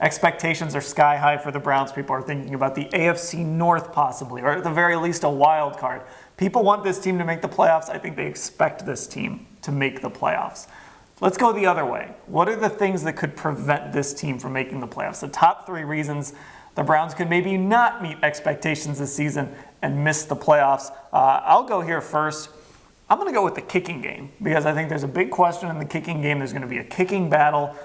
Expectations are sky high for the Browns. People are thinking about the AFC North possibly, or at the very least a wild card. People want this team to make the playoffs. I think they expect this team to make the playoffs. Let's go the other way. What are the things that could prevent this team from making the playoffs? The top 3 reasons the Browns could maybe not meet expectations this season and miss the playoffs. I'll go here first. I'm going to go with the kicking game because I think there's a big question in the kicking game. There's going to be a kicking battle.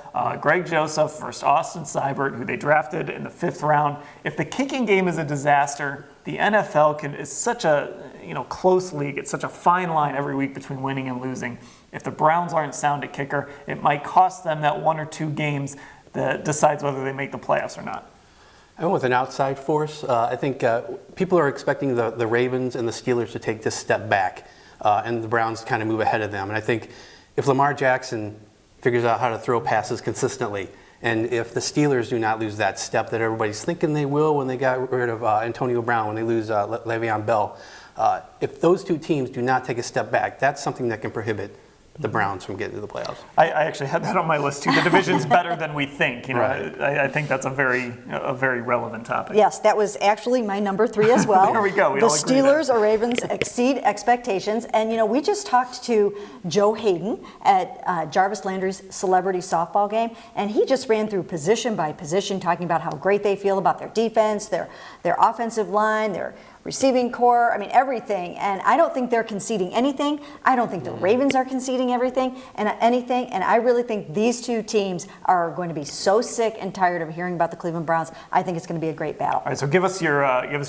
Greg Joseph versus Austin Seibert, who they drafted in the 5th round. If the kicking game is a disaster, the NFL is such a close league. It's such a fine line every week between winning and losing. If the Browns aren't sound at kicker, it might cost them that 1 or 2 games that decides whether they make the playoffs or not. I went with an outside force. I think people are expecting the Ravens and the Steelers to take this step back. And the Browns kind of move ahead of them. And I think if Lamar Jackson figures out how to throw passes consistently, and if the Steelers do not lose that step that everybody's thinking they will when they got rid of Antonio Brown, when they lose Le'Veon Bell, if those 2 teams do not take a step back, that's something that can prohibit the Browns from getting to the playoffs. I actually had that on my list too. The division's better than we think. Right. I think that's a very relevant topic. Yes, that was actually my number 3 as well. There we go. The Steelers or Ravens exceed expectations. And we just talked to Joe Hayden at Jarvis Landry's celebrity softball game, and he just ran through position by position, talking about how great they feel about their defense, their offensive line, their receiving core, everything. And I don't think they're conceding anything. I don't think the Ravens are conceding anything. And I really think these 2 teams are going to be so sick and tired of hearing about the Cleveland Browns. I think it's going to be a great battle. All right, so give us your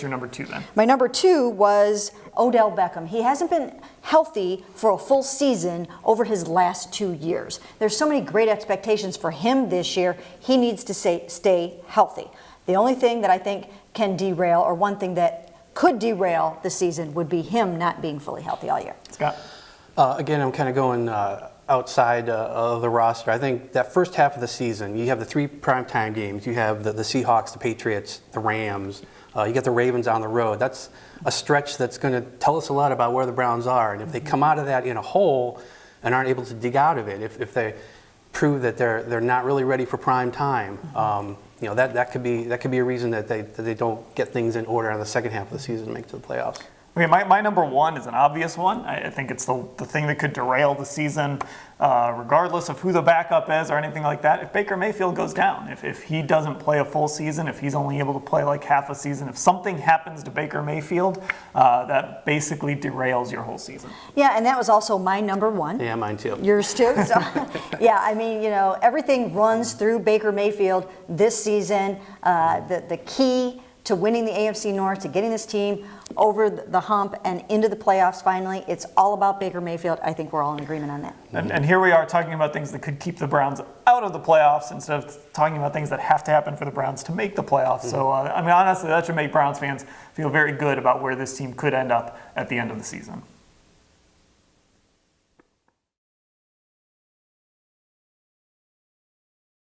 number 2 then. My number 2 was Odell Beckham. He hasn't been healthy for a full season over his last 2 years. There's so many great expectations for him this year. He needs to stay healthy. The only thing that I think can derail, or one thing that could derail the season, would be him not being fully healthy all year. Scott? Again, I'm kind of going outside of the roster. I think that first half of the season, you have the 3 primetime games. You have the Seahawks, the Patriots, the Rams. You get the Ravens on the road. That's a stretch that's going to tell us a lot about where the Browns are. And if they come out of that in a hole and aren't able to dig out of it, if they prove that they're not really ready for prime time, that could be a reason that they don't get things in order on the second half of the season to make it to the playoffs. Okay, my number 1 is an obvious one. I think it's the thing that could derail the season, regardless of who the backup is or anything like that. If Baker Mayfield goes down, if he doesn't play a full season, if he's only able to play like half a season, if something happens to Baker Mayfield, that basically derails your whole season. Yeah, and that was also my number 1. Yeah, mine too. Yours too? So, yeah, everything runs through Baker Mayfield this season. The key to winning the AFC North, to getting this team over the hump and into the playoffs finally, it's all about Baker Mayfield. I think we're all in agreement on that. And here we are talking about things that could keep the Browns out of the playoffs instead of talking about things that have to happen for the Browns to make the playoffs. So, honestly, that should make Browns fans feel very good about where this team could end up at the end of the season.